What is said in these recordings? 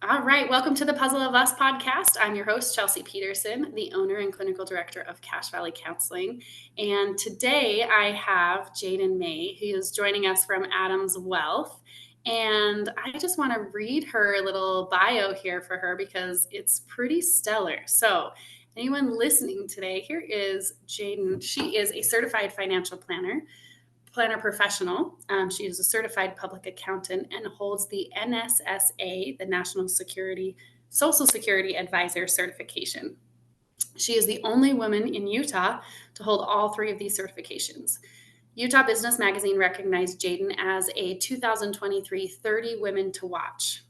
All right, welcome to the Puzzle of Us podcast. I'm your host, Chelsea Peterson, the owner and clinical director of Cache Valley Counseling. And today I have Jaeden May, who is joining us from Adams Wealth. And I just want to read her little bio here for her because it's pretty stellar. So, anyone listening today, here is Jaeden. She is a certified financial planner professional. She is a certified public accountant and holds the NSSA, the National Social Security Advisor certification. She is the only woman in Utah to hold all three of these certifications. Utah Business Magazine recognized Jaeden as a 2023 30 Women to Watch.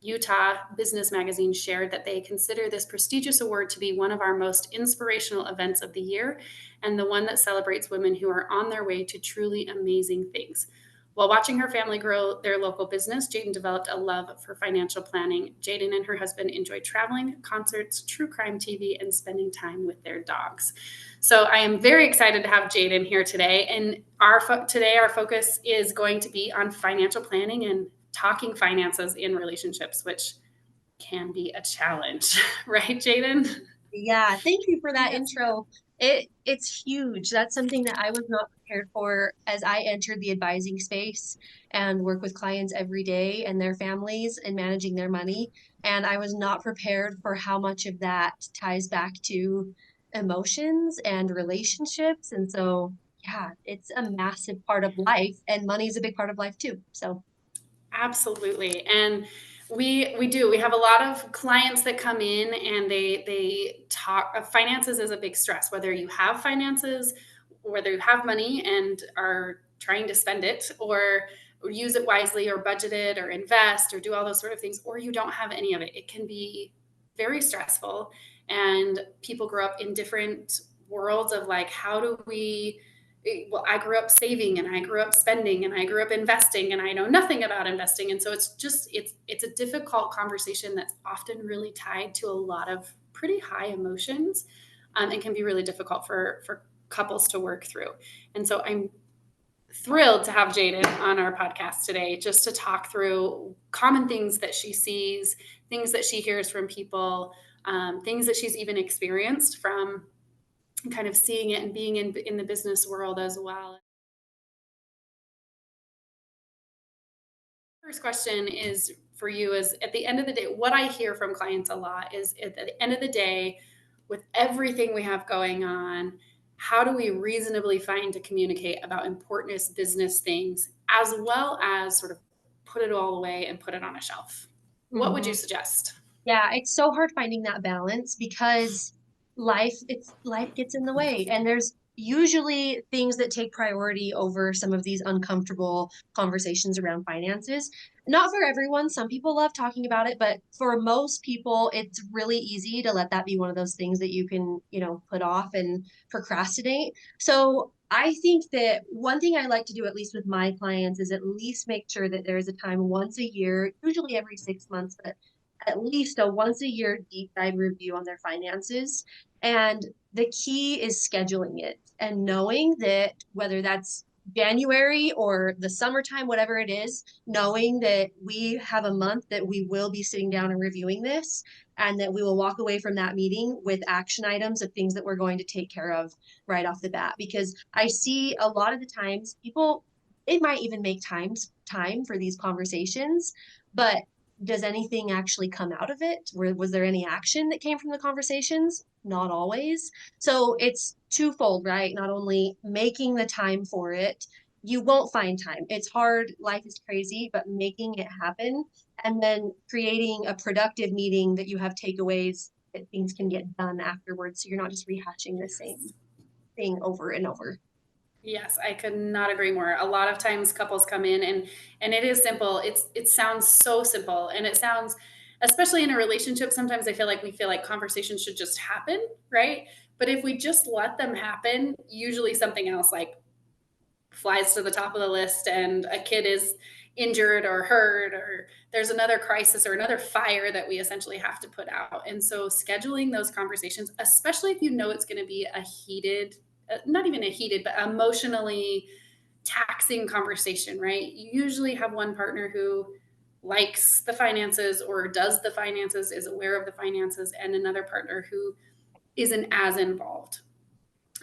Utah Business Magazine shared that they consider this prestigious award to be one of our most inspirational events of the year and the one that celebrates women who are on their way to truly amazing things. While watching her family grow their local business, Jaeden developed a love for financial planning. Jaeden and her husband enjoy traveling, concerts, true crime TV, and spending time with their dogs. So I am very excited to have Jaeden here today. And today our focus is going to be on financial planning and talking finances in relationships, which can be a challenge, right, Jaeden? Yeah, thank you for that Yes. intro. It's huge. That's something that I was not prepared for as I entered the advising space and work with clients every day and their families and managing their money. And I was not prepared for how much of that ties back to emotions and relationships. And so, yeah, it's a massive part of life, and money is a big part of life too. So, Absolutely. And we have a lot of clients that come in and they talk finances is a big stress, whether you have finances, whether you have money and are trying to spend it or use it wisely or budget it or invest or do all those sort of things, or you don't have any of it. It can be very stressful. And people grow up in different worlds of like, how do we well, I grew up saving and I grew up spending and I grew up investing and I know nothing about investing. And so it's a difficult conversation that's often really tied to a lot of pretty high emotions, and can be really difficult for couples to work through. And so I'm thrilled to have Jaeden on our podcast today just to talk through common things that she sees, things that she hears from people, things that she's even experienced from kind of seeing it and being in the business world as well. First question is for you is at the end of the day, what I hear from clients a lot is at the end of the day, with everything we have going on, how do we reasonably find to communicate about important business things as well as sort of put it all away and put it on a shelf? What would you mhm. suggest? Yeah, it's so hard finding that balance because life gets in the way, and there's usually things that take priority over some of these uncomfortable conversations around finances. Not for everyone. Some people love talking about it, but for most people, it's really easy to let that be one of those things that you can, put off and procrastinate. So I think that one thing I like to do, at least with my clients, is at least make sure that there is a time once a year, usually every 6 months, but at least a once a year deep dive review on their finances. And the key is scheduling it and knowing that whether that's January or the summertime, whatever it is, knowing that we have a month that we will be sitting down and reviewing this, and that we will walk away from that meeting with action items of things that we're going to take care of right off the bat. Because I see a lot of the times people, it might even make time for these conversations, but does anything actually come out of it? Was there any action that came from the conversations? Not always. So it's twofold, right? Not only making the time for it, you won't find time. It's hard. Life is crazy, but making it happen and then creating a productive meeting that you have takeaways that things can get done afterwards. So you're not just rehashing the same Yes. thing over and over. Yes, I could not agree more. A lot of times couples come in and it is simple. It sounds so simple and it sounds especially in a relationship sometimes I feel like we feel like conversations should just happen, right? But if we just let them happen, usually something else like flies to the top of the list and a kid is injured or hurt or there's another crisis or another fire that we essentially have to put out. And so scheduling those conversations, especially if you know it's going to be a heated, not even a heated, but emotionally taxing conversation, right? You usually have one partner who likes the finances or does the finances, is aware of the finances, and another partner who isn't as involved.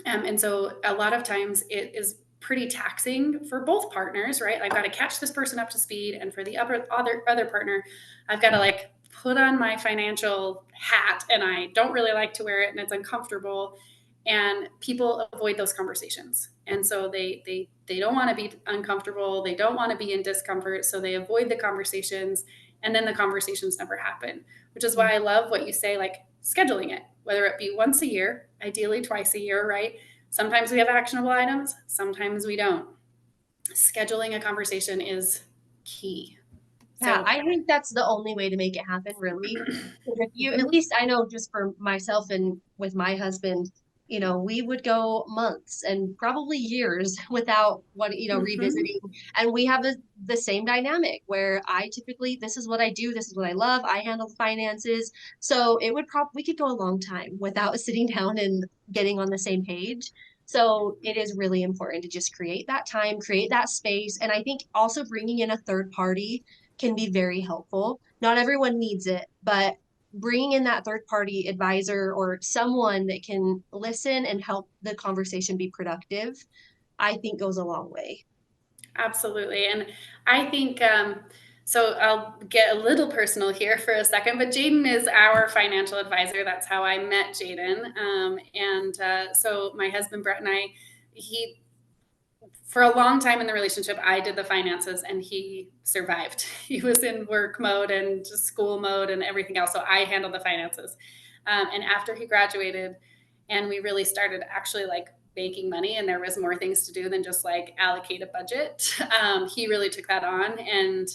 And so a lot of times it is pretty taxing for both partners, right? I've got to catch this person up to speed, and for the other partner, I've got to like put on my financial hat, and I don't really like to wear it, and it's uncomfortable. And people avoid those conversations, and so they don't want to be uncomfortable. They don't want to be in discomfort, so they avoid the conversations, and then the conversations never happen. Which is why I love what you say, like scheduling it, whether it be once a year, ideally twice a year, right? Sometimes we have actionable items, sometimes we don't. Scheduling a conversation is key. Yeah, So, I think that's the only way to make it happen, really. If you, at least I know just for myself and with my husband, we would go months and probably years without mhm, revisiting. And we have the same dynamic where I typically, this is what I do, this is what I love, I handle the finances. So it would probably, we could go a long time without sitting down and getting on the same page. So it is really important to just create that time, create that space. And I think also bringing in a third party can be very helpful. Not everyone needs it, but bringing in that third party advisor or someone that can listen and help the conversation be productive, I think goes a long way. absolutely. And I think, so I'll get a little personal here for a second, but Jaeden is our financial advisor. That's how I met Jaeden. And so my husband Brett and I, he for a long time in the relationship, I did the finances and he survived. He was in work mode and just school mode and everything else. So I handled the finances. And after he graduated and we really started actually like making money and there was more things to do than just like allocate a budget, he really took that on and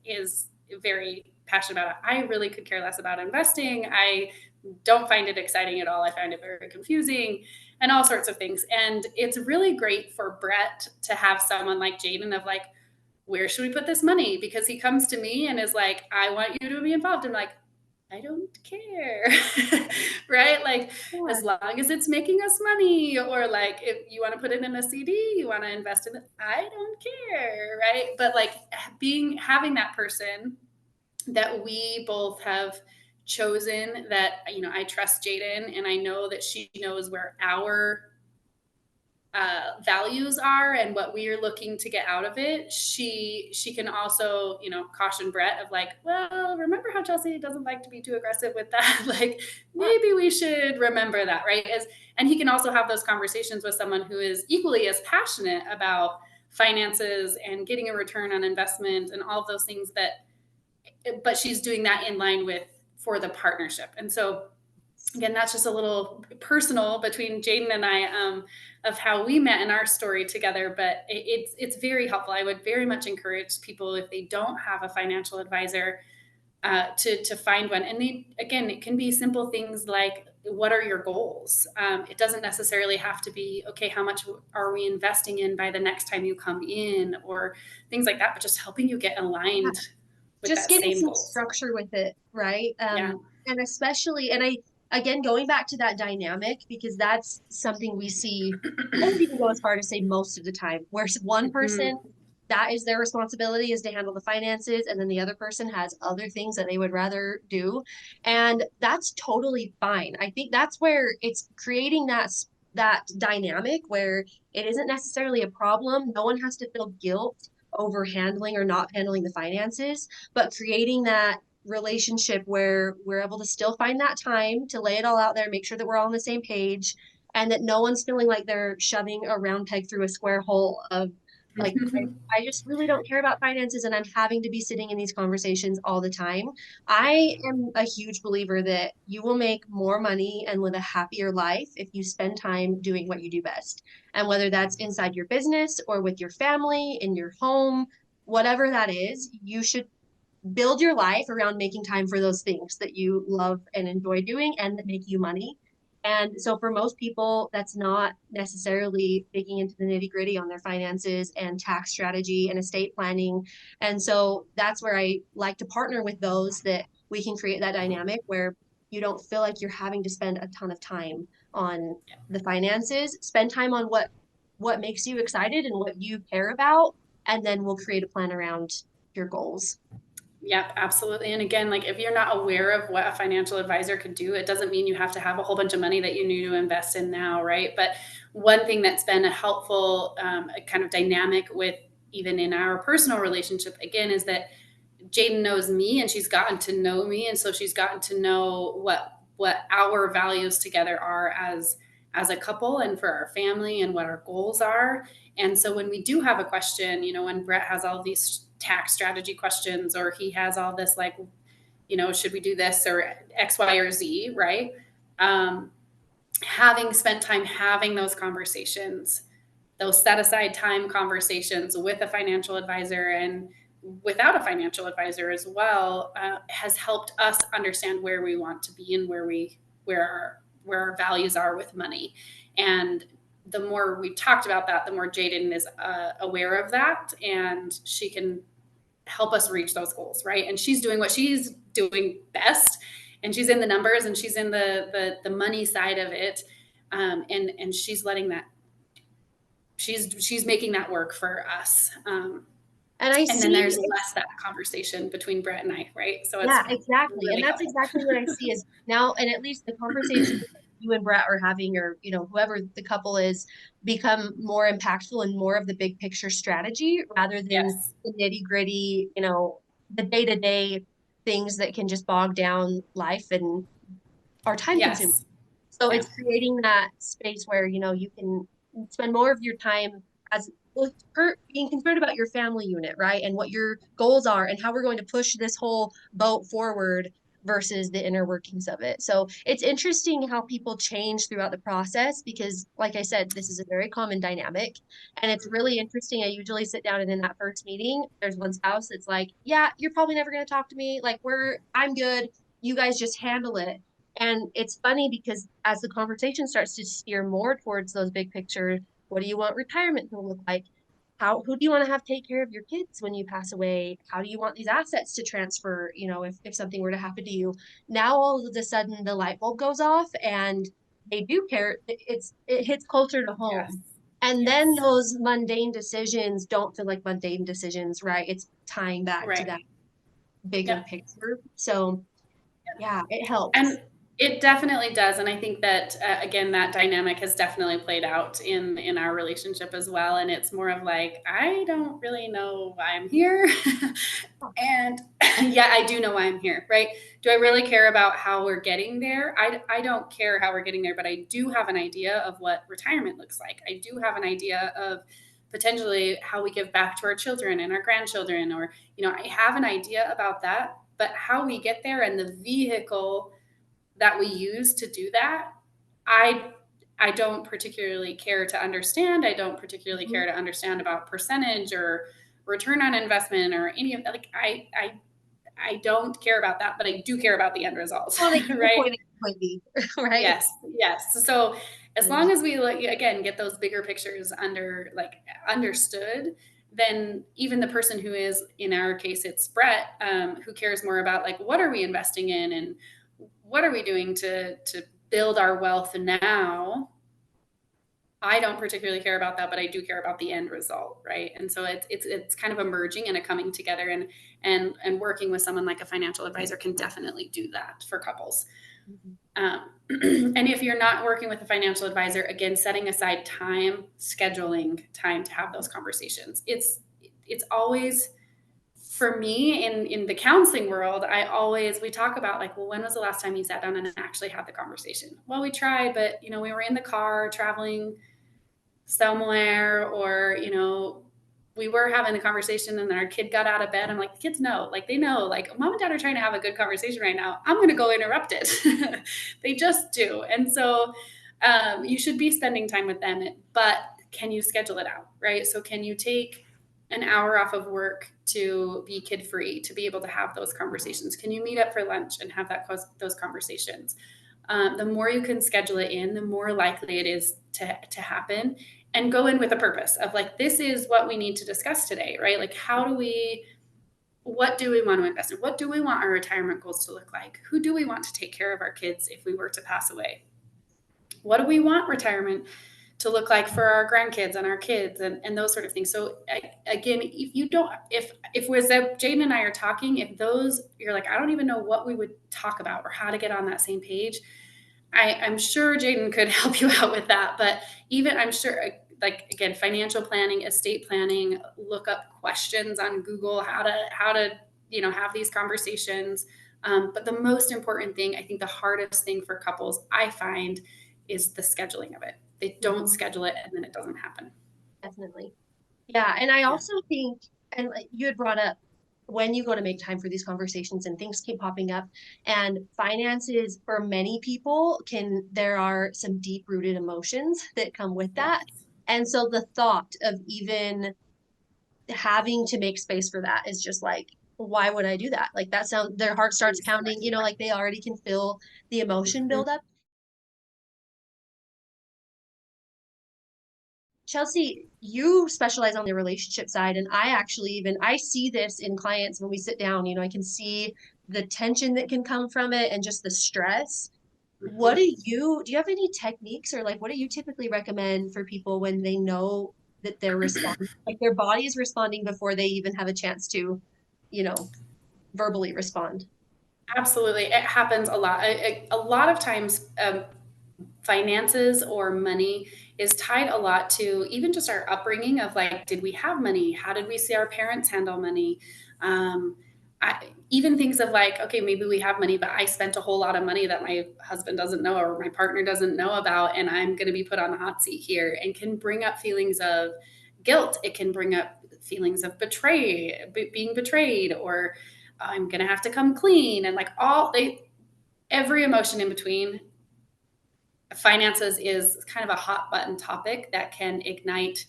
is very passionate about it. I really could care less about investing. I don't find it exciting at all. I find it very confusing and all sorts of things. And it's really great for Brett to have someone like Jaeden of like, where should we put this money? Because he comes to me and is like, I want you to be involved. I'm like, I don't care. Right? Like, Yeah. as long as it's making us money, or like if you want to put it in a CD, you want to invest in it, I don't care. Right. But like having that person that we both have chosen, that I trust Jaeden and I know that she knows where our values are and what we are looking to get out of it. She can also caution Brett of like, well, remember how Chelsea doesn't like to be too aggressive with that. Like maybe we should remember that, right? And he can also have those conversations with someone who is equally as passionate about finances and getting a return on investment and all of those things, that but she's doing that in line with for the partnership. And so again, that's just a little personal between Jaeden and I, of how we met in our story together. But it's very helpful. I would very much encourage people, if they don't have a financial advisor, to find one. And again, it can be simple things like, what are your goals? It doesn't necessarily have to be, okay, how much are we investing in by the next time you come in, or things like that, but just helping you get aligned with Just that getting same some goals. structure with it, right? Yeah. And especially, and again, going back to that dynamic, because that's something we see, I would even go as far to say most of the time, where one person, Mhm. that is their responsibility is to handle the finances, and then the other person has other things that they would rather do. And that's totally fine. I think that's where it's creating that dynamic where it isn't necessarily a problem. No one has to feel guilt over handling or not handling the finances, but creating that relationship where we're able to still find that time to lay it all out there, make sure that we're all on the same page, and that no one's feeling like they're shoving a round peg through a square hole of like, I just really don't care about finances and I'm having to be sitting in these conversations all the time. I am a huge believer that you will make more money and live a happier life if you spend time doing what you do best. And whether that's inside your business or with your family, in your home, whatever that is, you should build your life around making time for those things that you love and enjoy doing and that make you money. And so for most people, that's not necessarily digging into the nitty gritty on their finances and tax strategy and estate planning. And so that's where I like to partner with those that we can create that dynamic where you don't feel like you're having to spend a ton of time on the finances. Spend time on what makes you excited and what you care about, and then we'll create a plan around your goals. Yep, absolutely. And again, like if you're not aware of what a financial advisor could do, it doesn't mean you have to have a whole bunch of money that you need to invest in now, right? But one thing that's been a helpful kind of dynamic with even in our personal relationship, again, is that Jaeden knows me and she's gotten to know me. And so she's gotten to know what our values together are as a couple and for our family and what our goals are. And so when we do have a question, when Brett has all these tax strategy questions or he has all this like, should we do this or X, Y, or Z, right? Um, Having spent time having those conversations, those set aside time conversations with a financial advisor and without a financial advisor as well, has helped us understand where we want to be and where our values are with money. And the more we've talked about that, the more Jaeden is aware of that, and she can help us reach those goals, right? And she's doing what she's doing best, and she's in the numbers and she's in the money side of it, and she's letting that she's making that work for us. And I And then see, there's less that conversation between Brett and I, right? So it's yeah, exactly. And really that's helpful. exactly what I see is now, and at least the conversation you and Brett are having, or, whoever the couple is, become more impactful and more of the big picture strategy rather than Yes. the nitty gritty, the day to day things that can just bog down life and are time consuming. Yes. So Yeah. it's creating that space where, you can spend more of your time as well, being concerned about your family unit, right? And what your goals are and how we're going to push this whole boat forward versus the inner workings of it. So it's interesting how people change throughout the process because, like I said, this is a very common dynamic. And it's really interesting. I usually sit down and in that first meeting, there's one spouse that's like, yeah, you're probably never going to talk to me. Like, I'm good. You guys just handle it. And it's funny because as the conversation starts to steer more towards those big picture, what do you want retirement to look like? Who do you want to have take care of your kids when you pass away? How do you want these assets to transfer, if something were to happen to you? Now all of a sudden the light bulb goes off and they do care. It hits closer to Yes. home. And then Yes. those mundane decisions don't feel like mundane decisions, right? It's tying back to that Right. bigger Yep. picture. So yeah, it helps. And it definitely does, and I think that again, that dynamic has definitely played out in our relationship as well. And it's more of like, I don't really know why I'm here, and yeah, I do know why I'm here, right? Do I really care about how we're getting there? I don't care how we're getting there, but I do have an idea of what retirement looks like. I do have an idea of potentially how we give back to our children and our grandchildren, or I have an idea about that, but how we get there and the vehicle that we use to do that, I I don't particularly care to understand. I don't particularly Mhm. care to understand about percentage or return on investment or any of that. Like I don't care about that, but I do care about the end result, Well, they get the right? point A, point B, right? Yes, yes. So as Yeah. long as we like again get those bigger pictures understood, then even the person who is in our case it's Brett, who cares more about like what are we investing in and what are we doing to build our wealth now. I don't particularly care about that, but I do care about the end result, right? And so it's kind of emerging and a coming together, and working with someone like a financial advisor can definitely do that for couples. Mhm. And if you're not working with a financial advisor, again, setting aside time, scheduling time to have those conversations. It's always for me in the counseling world, we talk about like, well, when was the last time you sat down and actually had the conversation? Well, we tried, but we were in the car traveling somewhere, or we were having the conversation and then our kid got out of bed. I'm like, the kids know, like they know, like mom and dad are trying to have a good conversation right now. I'm going to go interrupt it. They just do. And so you should be spending time with them, but can you schedule it out, right? So can you take an hour off of work to be kid free, to be able to have those conversations? Can you meet up for lunch and have those conversations? The more you can schedule it in, the more likely it is to happen, and go in with a purpose of like, this is what we need to discuss today, right? Like, what do we want to invest in? What do we want our retirement goals to look like? Who do we want to take care of our kids if we were to pass away? What do we want retirement to look like for our grandkids and our kids and those sort of things. So again, if you don't, if was that Jaeden and I are talking, if those you're like, I don't even know what we would talk about or how to get on that same page, I'm sure Jaeden could help you out with that. But even I'm sure, like again, financial planning, estate planning, look up questions on Google how to have these conversations. But the most important thing, I think, the hardest thing for couples I find is the scheduling of it. They don't Mhm. schedule it, and then it doesn't happen. Definitely. Yeah, and I Yeah. also think, and like you had brought up when you go to make time for these conversations and things keep popping up, and finances for many people there are some deep rooted emotions that come with that. Yes. And so the thought of even having to make space for that is just like, why would I do that? Like that sound, their heart starts pounding, Exactly. like they already can feel the emotion Mhm. build up. Chelsea, you specialize on the relationship side, and I actually even I see this in clients when we sit down. I can see the tension that can come from it and just the stress. What Mhm. do you have any techniques or like what do you typically recommend for people when they know that they're responding, like their body is responding before they even have a chance to, you know, verbally respond? Absolutely, it happens a lot. A lot of times, finances or money is tied a lot to even just our upbringing of like, did we have money? How did we see our parents handle money? Um, even things of like, okay, maybe we have money, but I spent a whole lot of money that my husband doesn't know or my partner doesn't know about, and I'm going to be put on the hot seat here, and can bring up feelings of guilt. It can bring up feelings of being betrayed, or I'm going to have to come clean, and like every emotion in between. Finances is kind of a hot button topic that can ignite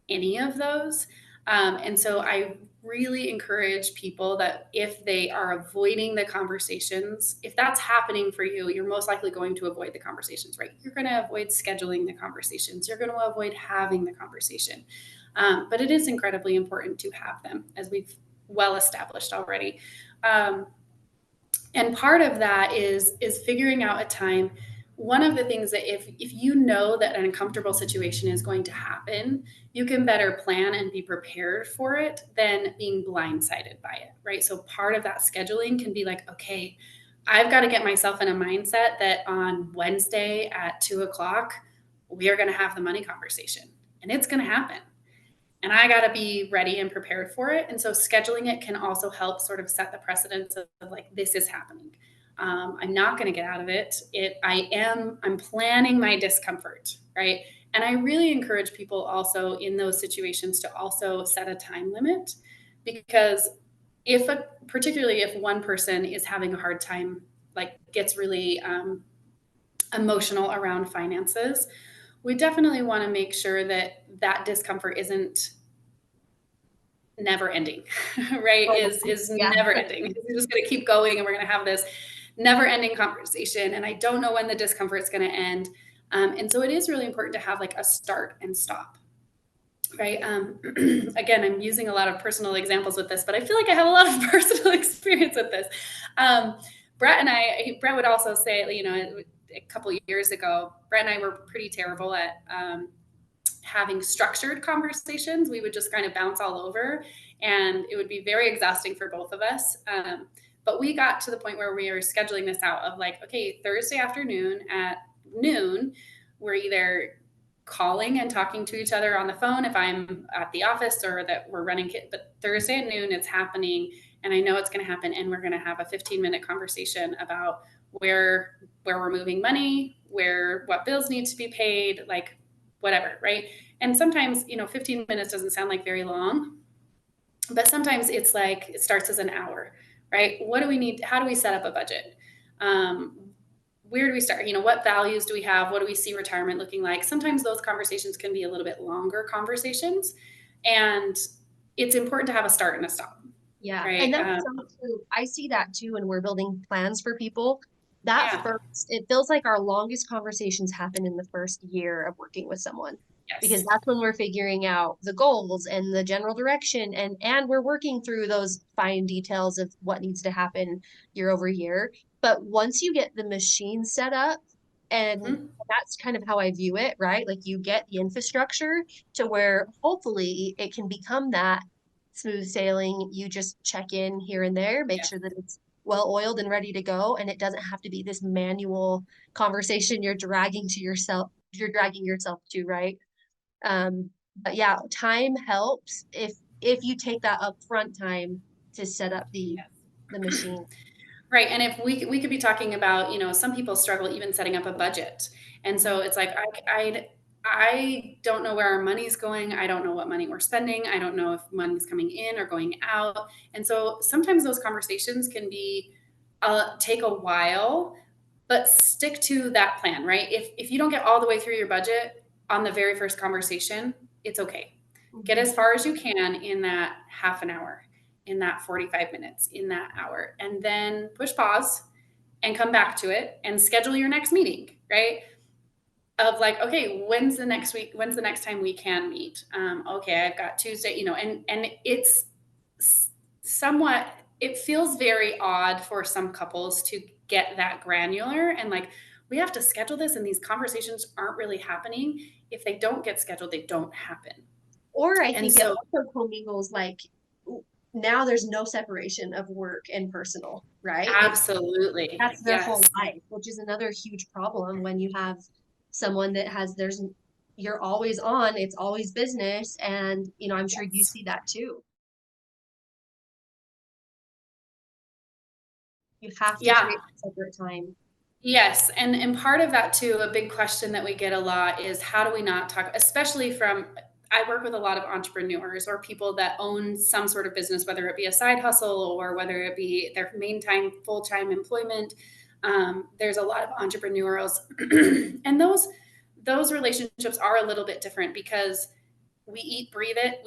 any of those. And so I really encourage people that if they are avoiding the conversations, if that's happening for you, you're most likely going to avoid the conversations, right? You're going to avoid scheduling the conversations. You're going to avoid having the conversation. But it is incredibly important to have them, as we've well established already. Um, and part of that is figuring out a time. One of the things that if you know that an uncomfortable situation is going to happen, you can better plan and be prepared for it than being blindsided by it, right? So part of that scheduling can be like, okay, I've got to get myself in a mindset that on Wednesday at 2 o'clock we are going to have the money conversation, and it's going to happen, and I got to be ready and prepared for it. And so scheduling it can also help sort of set the precedence of like, this is happening. I'm not going to get out of it. I'm planning my discomfort, right? And I really encourage people also in those situations to also set a time limit, because particularly if one person is having a hard time, like gets really emotional around finances, we definitely want to make sure that that discomfort isn't never ending, right? Oh, Is yeah. never ending. We're just going to keep going, and we're going to have this never ending conversation, and I don't know when the discomfort is going to end. And so it is really important to have like a start and stop, right? Again, I'm using a lot of personal examples with this, but I feel like I have a lot of personal experience with this. um, Brett would also say, a couple years ago, Brett and I were pretty terrible at having structured conversations. We would just kind of bounce all over, and it would be very exhausting for both of us. But we got to the point where we were scheduling this out of like, okay, Thursday afternoon at noon, we're either calling and talking to each other on the phone if I'm at the office or that we're running, but Thursday at noon it's happening, and I know it's going to happen, and we're going to have a 15-minute conversation about where we're moving money, what bills need to be paid, like whatever, right? And sometimes, 15 minutes doesn't sound like very long, but sometimes it's like it starts as an hour, right? What do we need? How do we set up a budget? Um, where do we start? What values do we have? What do we see retirement looking like? Sometimes those conversations can be a little bit longer conversations, and it's important to have a start and a stop, Yeah, and right? that's so true. I see that too when we're building plans for people. That Yeah. first, it feels like our longest conversations happen in the first year of working with someone because Yes. that's when we're figuring out the goals and the general direction and we're working through those fine details of what needs to happen year over year. But once you get the machine set up, And Mhm. that's kind of how I view it, right? Like you get the infrastructure to where hopefully it can become that smooth sailing. You just check in here and there, make Yes. sure that it's well oiled and ready to go. And it doesn't have to be this manual conversation you're dragging yourself to, right? But yeah, time helps if you take that upfront time to set up the machine. Right. And if we could be talking about, some people struggle even setting up a budget. And so it's like I don't know where our money's going. I don't know what money we're spending. I don't know if money's coming in or going out. And so sometimes those conversations can be take a while, but stick to that plan, right? If you don't get all the way through your budget on the very first conversation, it's okay. Get Mhm. as far as you can in that half an hour, in that 45 minutes, in that hour, and then push pause and come back to it and schedule your next meeting, right? Of like, okay, when's the next week? When's the next time we can meet? Okay, I've got Tuesday, and it's somewhat. It feels very odd for some couples to get that granular and like we have to schedule this, and these conversations aren't really happening. If they don't get scheduled, they don't happen. Or I And think it so, also commingles like now there's no separation of work and personal, right? absolutely, That's their whole yes, life, which is another huge problem when you have someone that has there's you're always on, it's always business, and I'm sure you yes, see that too. You have to yeah. create separate time. Yes, and part of that too, a big question that we get a lot is how do we not talk, especially from I work with a lot of entrepreneurs or people that own some sort of business, whether it be a side hustle or whether it be their main time, full time employment. There's a lot of entrepreneurials, and those relationships are a little bit different because we eat, breathe it.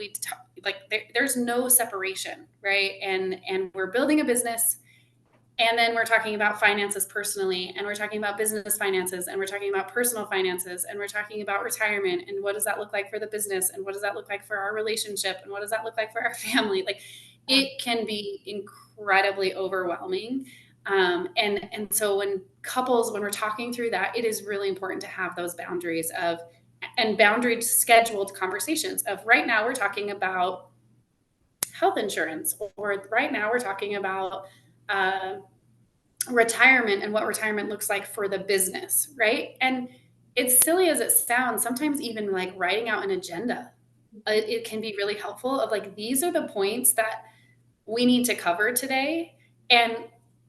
There's no separation, right? And we're building a business, and then we're talking about finances personally, and we're talking about business finances, and we're talking about personal finances, and we're talking about retirement, and what does that look like for the business, and what does that look like for our relationship, and what does that look like for our family? Like Yeah, it can be incredibly overwhelming. And so when we're talking through that, it is really important to have those boundaries of and boundary scheduled conversations of right now we're talking about health insurance, or right now we're talking about uh, retirement and what retirement looks like for the business, right? And it's silly as it sounds, sometimes even like writing out an agenda, it can be really helpful of like, these are the points that we need to cover today. And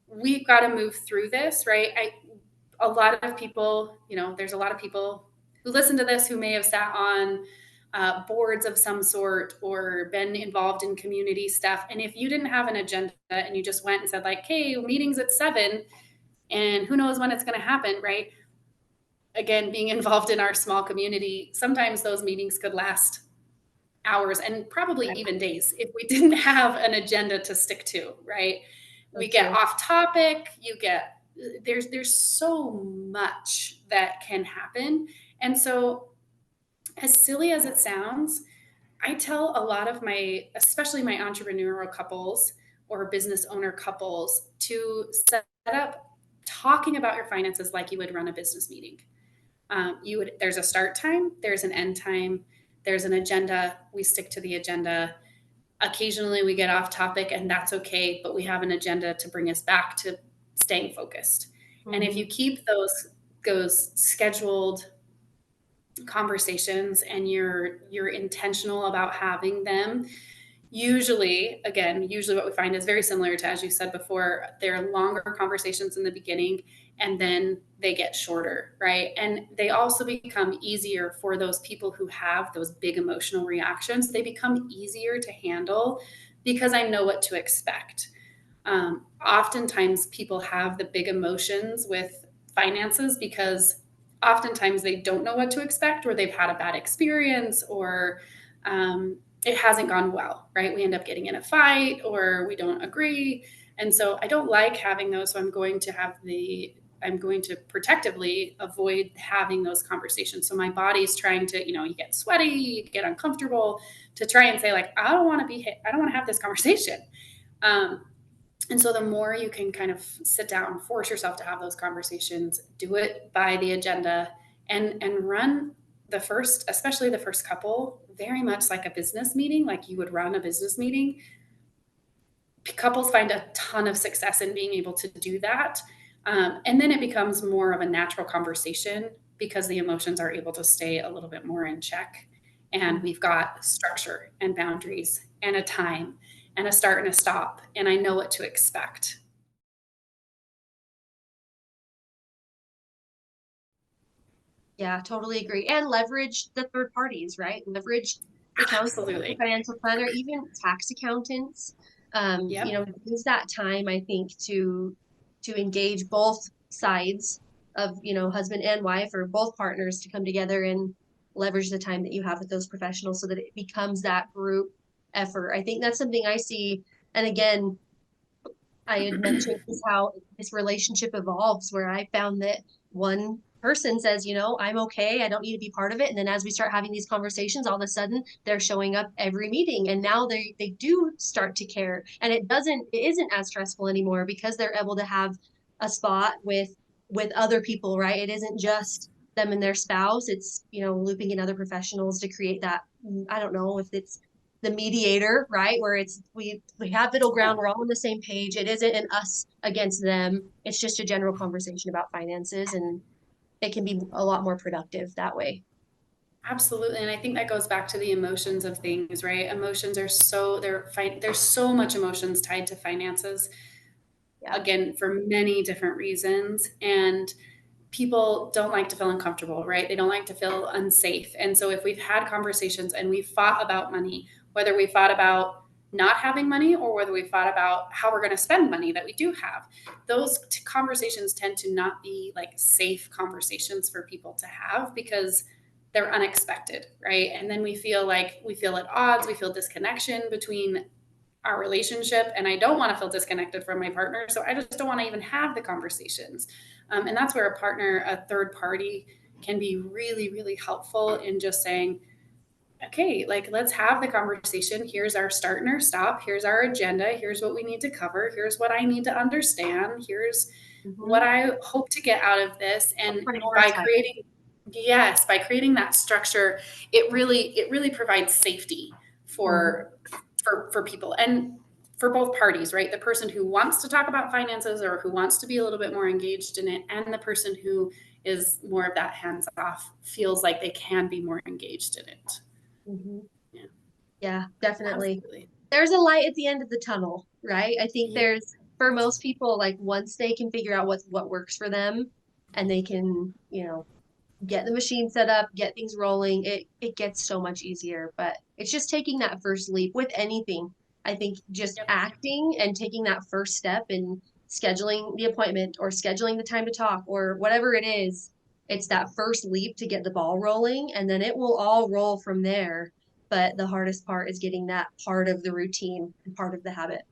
we've got to move through this, right? A lot of people, there's a lot of people who listen to this who may have sat on boards of some sort or been involved in community stuff. And if you didn't have an agenda and you just went and said like, hey, meeting's at 7 and who knows when it's going to happen, right? Again, being involved in our small community, sometimes those meetings could last hours and probably right. even days if we didn't have an agenda to stick to, right? So We get true. off topic, there's so much that can happen. And so as silly as it sounds, I tell a lot of especially my entrepreneurial couples or business owner couples, to set up talking about your finances like you would run a business meeting. There's a start time, there's an end time, there's an agenda. We stick to the agenda. Occasionally we get off topic, and that's okay, but we have an agenda to bring us back to staying focused. And if Hmm. you keep those scheduled conversations and you're intentional about having them, usually what we find is very similar to, as you said before, they're longer conversations in the beginning and then they get shorter, right? And they also become easier for those people who have those big emotional reactions. They become easier to handle because I know what to expect. Oftentimes people have the big emotions with finances because oftentimes they don't know what to expect, or they've had a bad experience, or it hasn't gone well, right? We end up getting in a fight or we don't agree. And so I don't like having those. So I'm going to protectively avoid having those conversations. So my body's trying to, you get sweaty, you get uncomfortable, to try and say like, I don't want to have this conversation. Um, And so the more you can kind of sit down, force yourself to have those conversations, do it by the agenda, and run the first, especially the first couple, very much like a business meeting, like you would run a business meeting. Couples find a ton of success in being able to do that. And then it becomes more of a natural conversation because the emotions are able to stay a little bit more in check. And we've got structure and boundaries and a time and a start and a stop. And I know what to expect. Yeah, totally agree. And leverage the third parties, right? Leverage the accountant, the Absolutely. financial planner, even tax accountants. Yep. Use that time, I think, to engage both sides of, husband and wife or both partners to come together and leverage the time that you have with those professionals so that it becomes that group effort. I think that's something I see. And again, I had mentioned is how this relationship evolves, where I found that one person says, I'm okay, I don't need to be part of it. And then as we start having these conversations, all of a sudden they're showing up every meeting. And now they do start to care. And it isn't as stressful anymore because they're able to have a spot with other people, right? It isn't just them and their spouse. It's, looping in other professionals to create that. I don't know if it's the mediator, right? Where it's we have middle Yeah. ground, we're all on the same page. It isn't an us against them. It's just a general conversation about finances, and it can be a lot more productive that way. Absolutely. And I think that goes back to the emotions of things, right? Emotions are there's so much emotions tied to finances, Yeah. again, for many different reasons. And people don't like to feel uncomfortable, right? They don't like to feel unsafe. And so if we've had conversations and we've fought about money, whether we fought about not having money or whether we fought about how we're going to spend money that we do have, those conversations tend to not be like safe conversations for people to have because they're unexpected, right? And then we feel at odds, we feel disconnection between our relationship, and I don't want to feel disconnected from my partner, so I just don't want to even have the conversations. And that's where a third party, can be really, really helpful in just saying, okay, like let's have the conversation. Here's our start and our stop. Here's our agenda. Here's what we need to cover. Here's what I need to understand. Here's what Mm-hmm. I hope to get out of this. And by Prioritize. creating, yes, by creating that structure, it really provides safety Mm-hmm. for for people and for both parties, right? The person who wants to talk about finances or who wants to be a little bit more engaged in it, and the person who is more of that hands off, feels like they can be more engaged in it. Mm-hmm. Yeah, Yeah, definitely. absolutely. There's a light at the end of the tunnel, right? I think Yeah, there's for most people, like once they can figure out what works for them and they can, get the machine set up, get things rolling, it gets so much easier. But it's just taking that first leap with anything. I think just yep. acting and taking that first step and scheduling the appointment or scheduling the time to talk or whatever it is, it's that first leap to get the ball rolling and then it will all roll from there. But the hardest part is getting that part of the routine and part of the habit.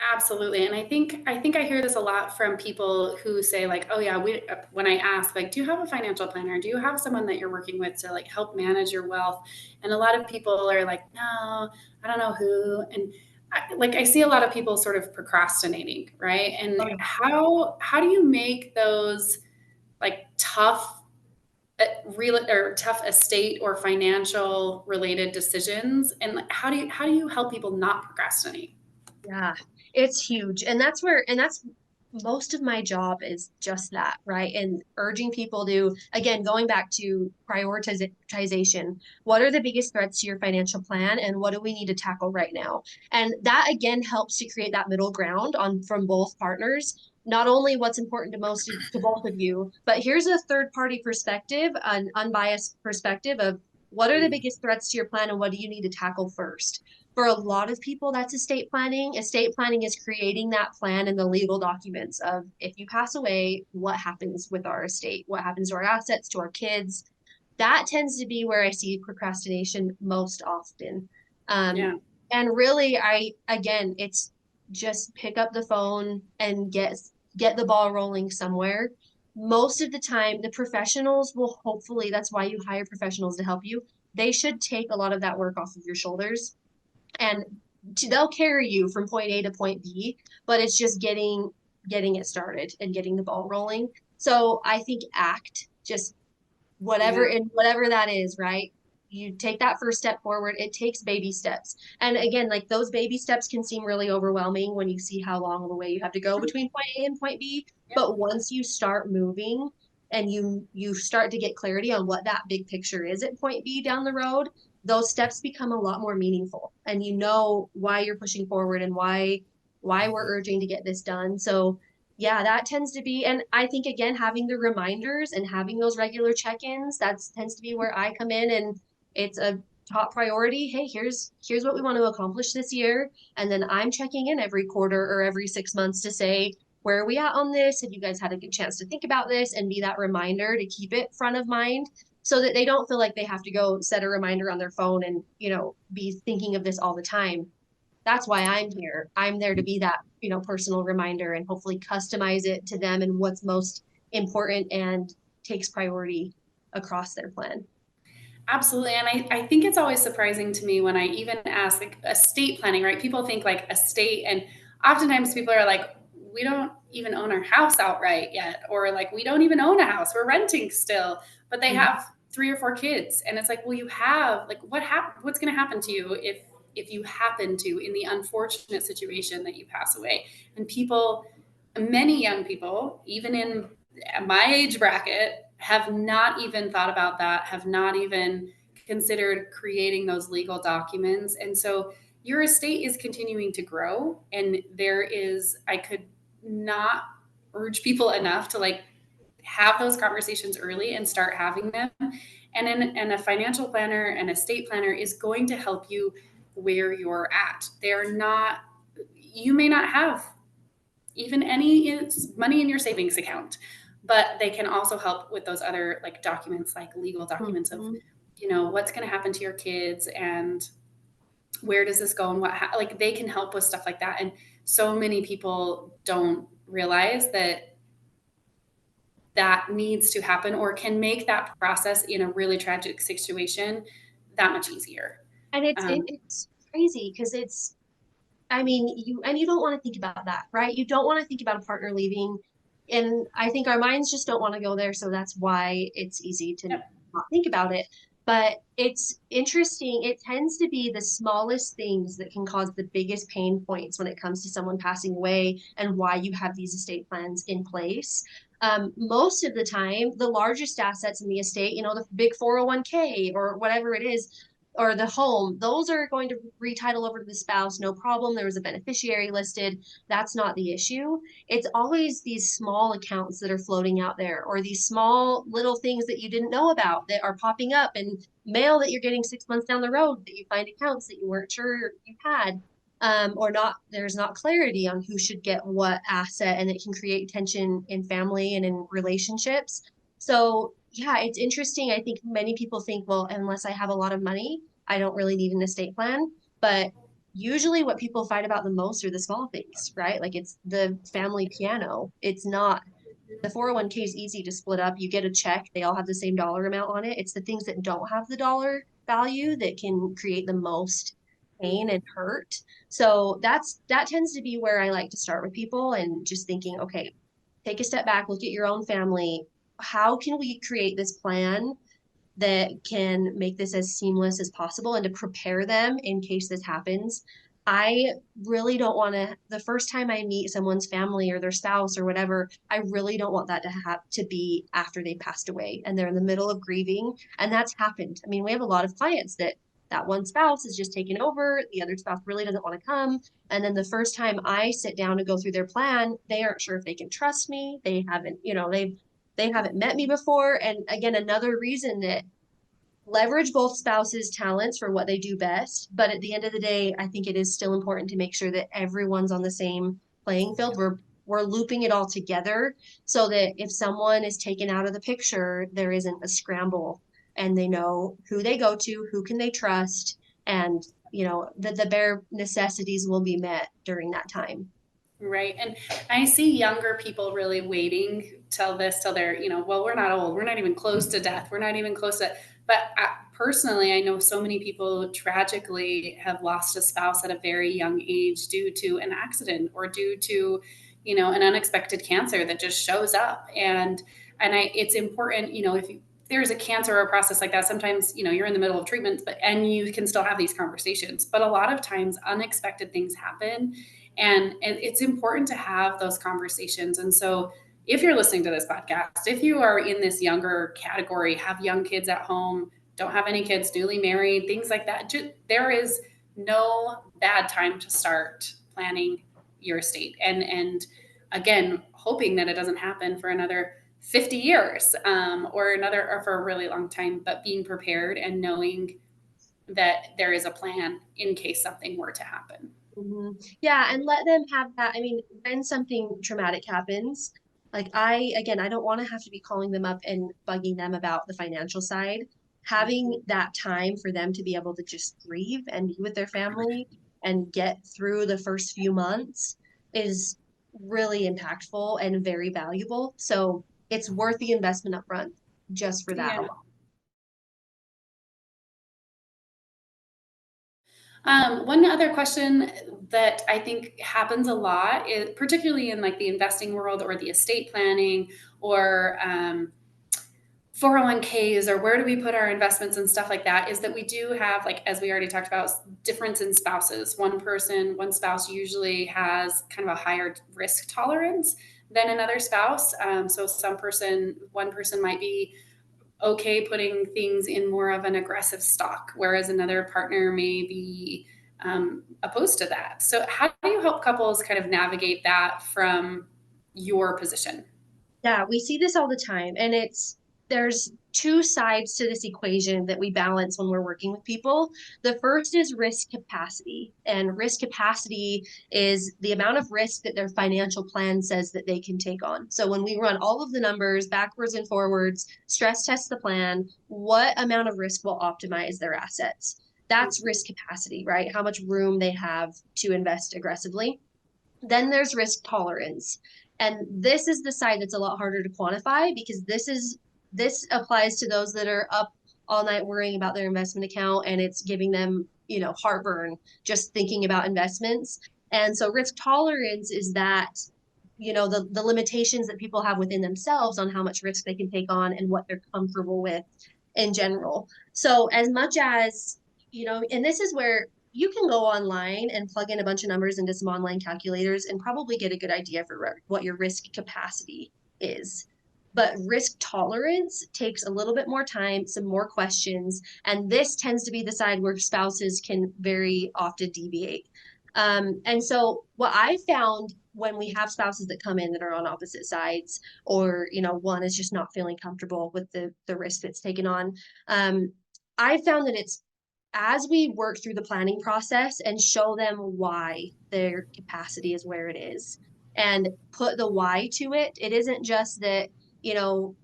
Absolutely. And I think I hear this a lot from people who say like, "Oh yeah, we when I ask like, do you have a financial planner? Do you have someone that you're working with to like help manage your wealth?" And a lot of people are like, "No, I don't know who." And I see a lot of people sort of procrastinating, right? And Oh yeah. how do you make those like tough real or tough estate or financial related decisions, and like, how do you help people not procrastinate? Yeah, it's huge. And that's most of my job is just that, right? And urging people to, again, going back to prioritization. What are the biggest threats to your financial plan and what do we need to tackle right now? And that again helps to create that middle ground on from both partners. Not only what's important to both of you, but here's a third party perspective, an unbiased perspective of what are the biggest threats to your plan and what do you need to tackle first? For a lot of people, that's estate planning. Estate planning is creating that plan and the legal documents of if you pass away, what happens with our estate? What happens to our assets, to our kids? That tends to be where I see procrastination most often. Um, Yeah. and really, again, it's just pick up the phone and get the ball rolling somewhere. Most of the time, the professionals will hopefully, that's why you hire professionals to help you. they should take a lot of that work off of your shoulders, and they'll carry you from point A to point B, but it's just getting it started and getting the ball rolling. So I think act, just whatever, Yeah. and whatever that is, right? You take that first step forward. It takes baby steps. And again, like those baby steps can seem really overwhelming when you see how long of a way you have to go between point A and point B. Yep. But once you start moving and you start to get clarity on what that big picture is at point B down the road, those steps become a lot more meaningful, and you know why you're pushing forward and why we're urging to get this done. So yeah, that tends to be, and I think again, having the reminders and having those regular check-ins, that tends to be where I come in, and it's a top priority. Hey, here's what we want to accomplish this year. And then I'm checking in every quarter or every 6 months to say, where are we at on this? Have you guys had a good chance to think about this, and be that reminder to keep it front of mind so that they don't feel like they have to go set a reminder on their phone and, be thinking of this all the time. That's why I'm here. I'm there to be that, personal reminder, and hopefully customize it to them and what's most important and takes priority across their plan. Absolutely. And I think it's always surprising to me when I even ask like estate planning, right? People think like estate, and oftentimes people are like, we don't even own our house outright yet, or like we don't even own a house, we're renting still, but they Mhm. have 3 or 4 kids. And it's like, well, you have like what's going to happen to you if you happen to, in the unfortunate situation that you pass away. And people, many young people, even in my age bracket, have not even thought about that, have not even considered creating those legal documents. And so your estate is continuing to grow. And I could not urge people enough to like have those conversations early and start having them. And a financial planner and estate planner is going to help you where you're at. They're not, you may not have even any money in your savings account, but they can also help with those other like documents, like legal documents of, Mhm. what's going to happen to your kids, and where does this go, and like they can help with stuff like that. And so many people don't realize that that needs to happen, or can make that process in a really tragic situation that much easier. And um, it's crazy because I mean, you don't want to think about that, right? You don't want to think about a partner leaving. And I think our minds just don't want to go there. So that's why it's easy to yep. not think about it. But it's interesting. It tends to be the smallest things that can cause the biggest pain points when it comes to someone passing away, and why you have these estate plans in place. Most of the time, the largest assets in the estate, the big 401k or whatever it is, or the home, those are going to retitle over to the spouse, no problem. There was a beneficiary listed. That's not the issue. It's always these small accounts that are floating out there, or these small little things that you didn't know about that are popping up, and mail that you're getting 6 months down the road that you find accounts that you weren't sure you had. Or not, there's not clarity on who should get what asset, and it can create tension in family and in relationships. So yeah, it's interesting. I think many people think, well, unless I have a lot of money, I don't really need an estate plan. But usually what people fight about the most are the small things, right? Like it's the family piano. It's not, the 401k is easy to split up. You get a check, they all have the same dollar amount on it. It's the things that don't have the dollar value that can create the most pain and hurt. So that tends to be where I like to start with people, and just thinking, okay, take a step back, look at your own family. How can we create this plan that can make this as seamless as possible, and to prepare them in case this happens? I really don't want to, the first time I meet someone's family or their spouse or whatever, I really don't want that to have to be after they passed away and they're in the middle of grieving. And that's happened. I mean, we have a lot of clients that one spouse is just taken over, the other spouse really doesn't want to come. And then the first time I sit down to go through their plan, they aren't sure if they can trust me. They haven't, they haven't met me before. And again, another reason that leverage both spouses' talents for what they do best. But at the end of the day, I think it is still important to make sure that everyone's on the same playing field. We're looping it all together so that if someone is taken out of the picture, there isn't a scramble, and they know who they go to, who can they trust, and the bare necessities will be met during that time. Right. And I see younger people really waiting till they're, well, we're not old. We're not even close to death. We're not even close to, but personally, I know so many people tragically have lost a spouse at a very young age due to an accident or due to, an unexpected cancer that just shows up. It's important, if there's a cancer or a process like that, sometimes, you're in the middle of treatments, and you can still have these conversations. But a lot of times unexpected things happen, and it's important to have those conversations. And so, if you're listening to this podcast, if you are in this younger category, have young kids at home, don't have any kids, newly married, things like that, there is no bad time to start planning your estate. And again, hoping that it doesn't happen for another 50 years, or for a really long time, but being prepared and knowing that there is a plan in case something were to happen. Yeah, and let them have that. I mean, when something traumatic happens, like again, I don't want to have to be calling them up and bugging them about the financial side. Having that time for them to be able to just grieve and be with their family and get through the first few months is really impactful and very valuable. So it's worth the investment up front just for that Yeah. alone. One other question that I think happens a lot, particularly in like the investing world or the estate planning or 401ks, or where do we put our investments and stuff like that, is that we do have, like, as we already talked about, difference in spouses. One spouse usually has kind of a higher risk tolerance than another spouse. So one person might be okay putting things in more of an aggressive stock, whereas another partner may be opposed to that. So, how do you help couples kind of navigate that from your position? Yeah, we see this all the time. And there's two sides to this equation that we balance when we're working with people. The first is risk capacity. And risk capacity is the amount of risk that their financial plan says that they can take on. So when we run all of the numbers backwards and forwards, stress test the plan, what amount of risk will optimize their assets? That's risk capacity, right? How much room they have to invest aggressively. Then there's risk tolerance. And this is the side that's a lot harder to quantify because this applies to those that are up all night worrying about their investment account and it's giving them, heartburn just thinking about investments. And so risk tolerance is that, the limitations that people have within themselves on how much risk they can take on and what they're comfortable with in general. So as much as, and this is where you can go online and plug in a bunch of numbers into some online calculators and probably get a good idea for what your risk capacity is. But risk tolerance takes a little bit more time, some more questions, and this tends to be the side where spouses can very often deviate. And so, what I found when we have spouses that come in that are on opposite sides, or one is just not feeling comfortable with the risk that's taken on, I found that it's as we work through the planning process and show them why their capacity is where it is and put the why to it, it isn't just that, you know,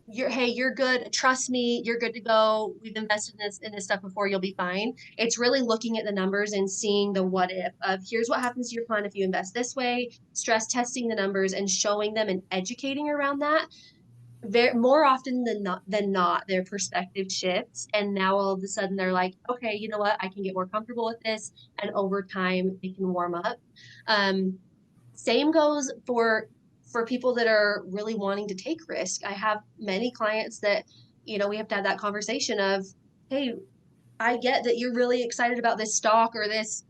you're good, trust me, you're good to go, we've invested in this stuff before, you'll be fine. It's really looking at the numbers and seeing the what if of here's what happens to your plan if you invest this way, stress testing the numbers and showing them and educating around that. More often than not, their perspective shifts, and now all of a sudden they're like, okay, you know what, I can get more comfortable with this, and over time they can warm up. um, Same goes for people that are really wanting to take risk. I have many clients that, we have to have that conversation of, hey, I get that you're really excited about this stock or this,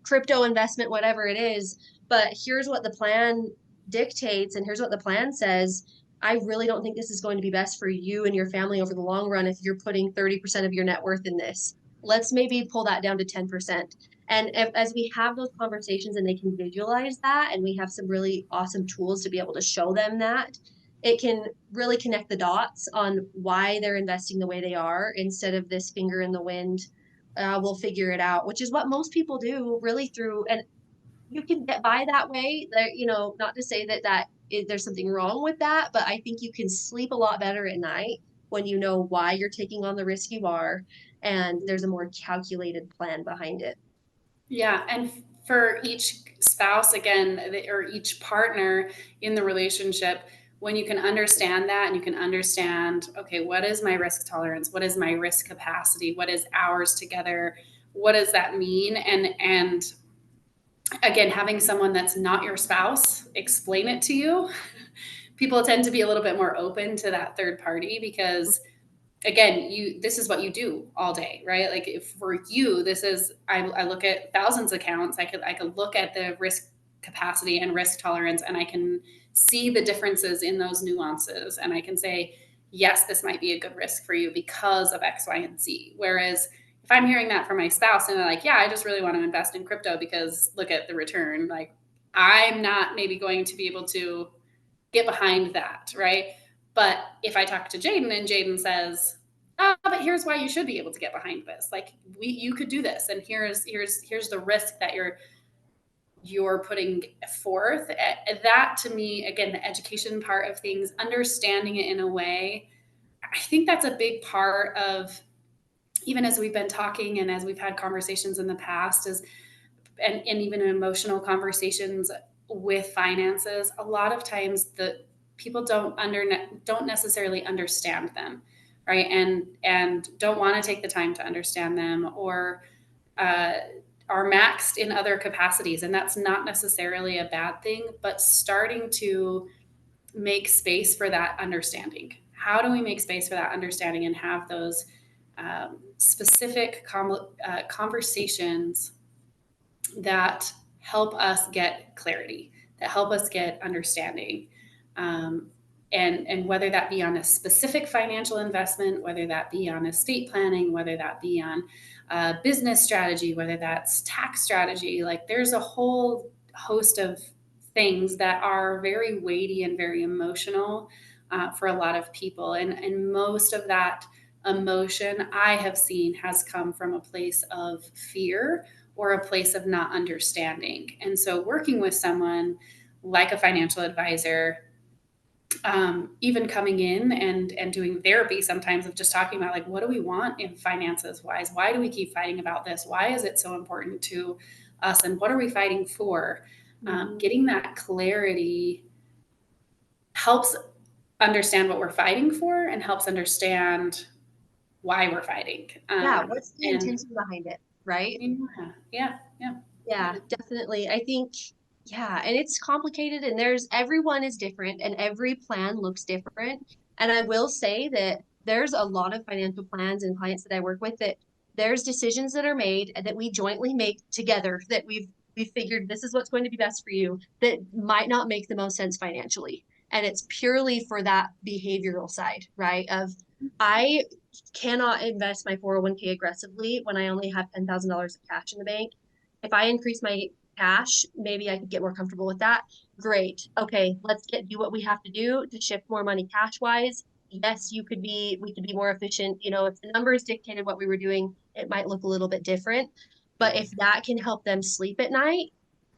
crypto investment, whatever it is, but here's what the plan dictates and here's what the plan says. I really don't think this is going to be best for you and your family over the long run if you're putting 30% of your net worth in this. Let's maybe pull that down to 10%. And as we have those conversations and they can visualize that, and we have some really awesome tools to be able to show them that, it can really connect the dots on why they're investing the way they are instead of this finger in the wind. We'll figure it out, which is what most people do really through. And you can get by that way. There, not to say that there's something wrong with that, but I think you can sleep a lot better at night when you know why you're taking on the risk you are, and there's a more calculated plan behind it. Yeah, and for each spouse, again, or each partner in the relationship, when you can understand that and you can understand, okay, what is my risk tolerance? What is my risk capacity? What is ours together? What does that mean? And again, having someone that's not your spouse explain it to you, people tend to be a little bit more open to that third party because again, this is what you do all day, right? Like if for you, this is I look at thousands of accounts. I could look at the risk capacity and risk tolerance, and I can see the differences in those nuances, and I can say, yes, this might be a good risk for you because of X, Y, and Z. Whereas if I'm hearing that from my spouse and they're like, yeah, I just really want to invest in crypto because look at the return, like I'm not maybe going to be able to get behind that, right? But if I talk to Jaeden and Jaeden says, "Oh, but here's why you should be able to get behind this. Like you could do this, and here's the risk that you're putting forth." That to me, again, the education part of things, understanding it in a way, I think that's a big part of even as we've been talking and as we've had conversations in the past is and even emotional conversations with finances, a lot of times the people don't necessarily understand them, right? And don't want to take the time to understand them, or uh, are maxed in other capacities, and that's not necessarily a bad thing. But starting to make space for that understanding. How do we make space for that understanding and have those specific conversations that help us get clarity, that help us get understanding. Um, and whether that be on a specific financial investment, whether that be on estate planning, whether that be on business strategy, whether that's tax strategy, like there's a whole host of things that are very weighty and very emotional for a lot of people. And most of that emotion I have seen has come from a place of fear or a place of not understanding. And so, working with someone like a financial advisor, even coming in and doing therapy sometimes of just talking about like what do we want in finances wise, why do we keep fighting about this, why is it so important to us, and what are we fighting for? Getting that clarity helps understand what we're fighting for and helps understand why we're fighting. Yeah, what's the And intention behind it, right? yeah. Yeah, definitely. I think, yeah, and it's complicated, and there's everyone is different and every plan looks different. And I will say that there's a lot of financial plans and clients that I work with that there's decisions that are made and that we jointly make together that we figured this is what's going to be best for you that might not make the most sense financially. And it's purely for that behavioral side, right? Of I cannot invest my 401k aggressively when I only have $10,000 of cash in the bank. If I increase my cash, maybe I could get more comfortable with that. Great. Okay, let's do what we have to do to shift more money cash wise. Yes, we could be more efficient. You know, if the numbers dictated what we were doing, it might look a little bit different. But if that can help them sleep at night,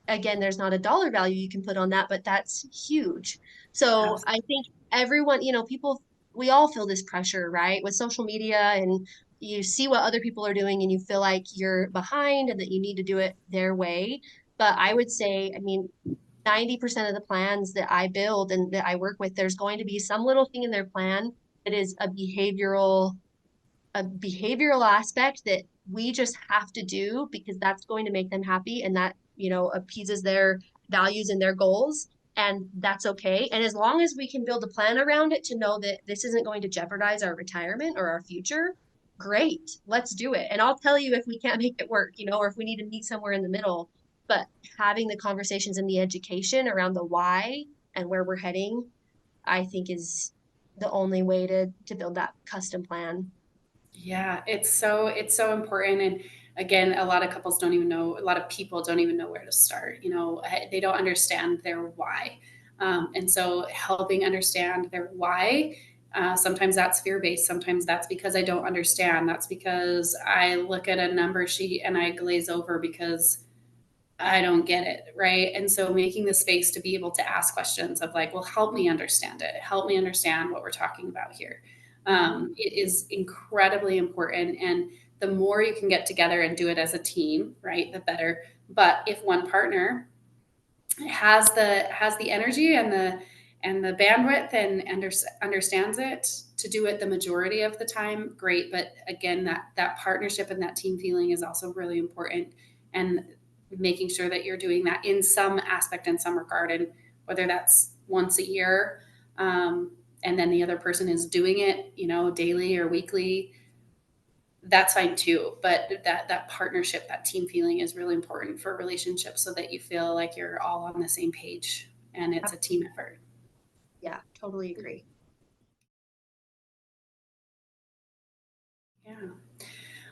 again, there's not a dollar value you can put on that, but that's huge. So I think everyone, people, we all feel this pressure, right? With social media, and you see what other people are doing and you feel like you're behind and that you need to do it their way. But I would say, I mean, 90% of the plans that I build and that I work with, there's going to be some little thing in their plan that is a behavioral aspect that we just have to do because that's going to make them happy, and that appeases their values and their goals, and that's okay. And as long as we can build a plan around it to know that this isn't going to jeopardize our retirement or our future, great, let's do it. And I'll tell you if we can't make it work, or if we need to meet somewhere in the middle. But having the conversations and the education around the why and where we're heading, I think is the only way to build that custom plan. Yeah, it's so important. And again, a lot of couples don't even know, a lot of people don't even know where to start. They don't understand their why. And so helping understand their why, sometimes that's fear based. Sometimes that's because I don't understand. That's because I look at a number sheet and I glaze over because I don't get it, right? And so making the space to be able to ask questions of like, well, help me understand it. Help me understand what we're talking about here. It is incredibly important. And the more you can get together and do it as a team, right, the better. But if one partner has the energy and the bandwidth and understands it to do it the majority of the time, great. But again, that partnership and that team feeling is also really important, and making sure that you're doing that in some aspect, in some regard, and whether that's once a year, and then the other person is doing it, daily or weekly, that's fine too. But that partnership, that team feeling is really important for relationships, so that you feel like you're all on the same page and it's a team effort. Yeah, totally agree. Yeah.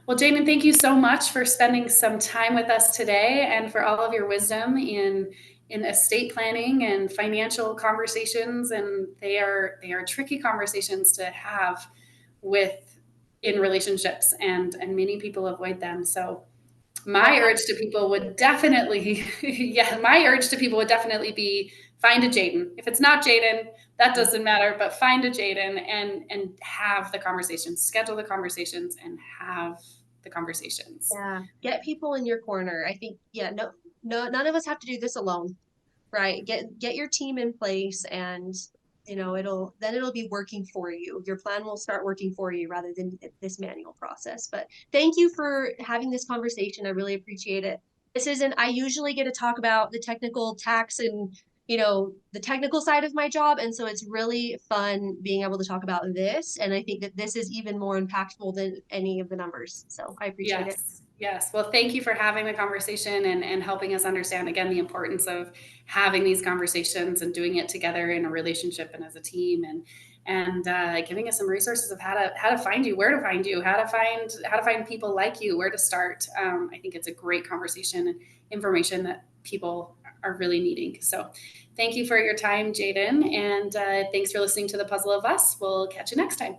Well, Jaden, thank you so much for spending some time with us today, and for all of your wisdom in estate planning and financial conversations. And they are tricky conversations to have with in relationships, and many people avoid them. So my urge to people would definitely, yeah, my urge to people would definitely be, find a Jaden. If it's not Jaden, that doesn't matter, but find a Jaden and have the conversations, schedule the conversations, and have the conversations. Yeah, get people in your corner. I think, yeah, no, none of us have to do this alone, right? Get your team in place, and it'll be working for you. Your plan will start working for you rather than this manual process. But thank you for having this conversation. I really appreciate it. I usually get to talk about the technical tax and the technical side of my job, and so it's really fun being able to talk about this, and I think that this is even more impactful than any of the numbers, so I appreciate it. Yes. Yes. Well, thank you for having the conversation, and helping us understand again the importance of having these conversations and doing it together in a relationship and as a team, and giving us some resources of how to find you, where to find you, how to find people like you, where to start. I think it's a great conversation and information that people are really needing. So, thank you for your time, Jaden, and thanks for listening to the Puzzle of Us. We'll catch you next time.